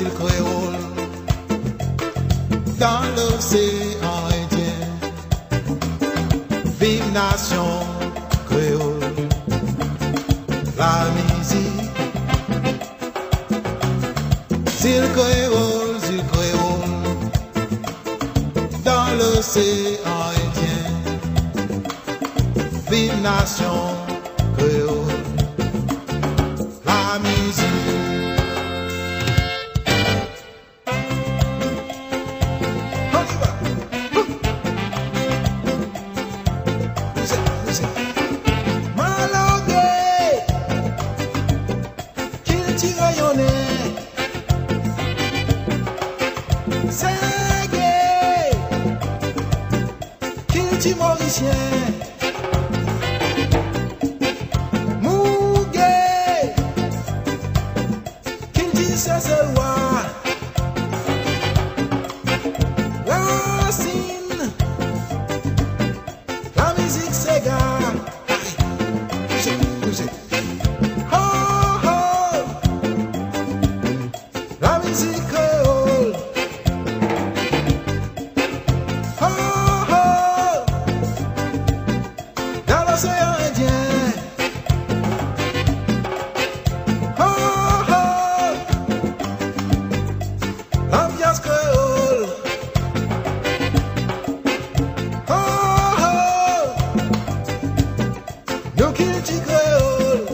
îles Créole, dans l'océan Indien. Vive nation créole, la musique. Zils Créole, dans l'océan Indien. Vive nation créole, la musique. Seggae, qu'il mauricien, Mouguet, qu'il dit ça c'est roi, Racine, la musique Seggae. La musique créole, oh oh, dans l'océan Indien, oh oh, l'ambiance créole, oh oh, nos cultures créoles.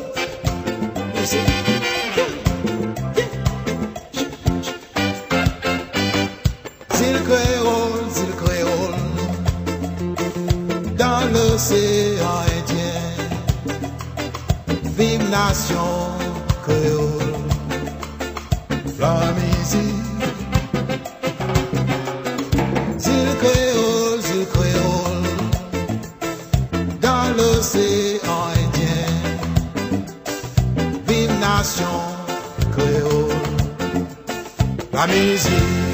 Zils Créole, dans l'océan Indien. Vive nation créole, la musique. Zils Créole, dans l'océan Indien. Vive nation créole, la musique.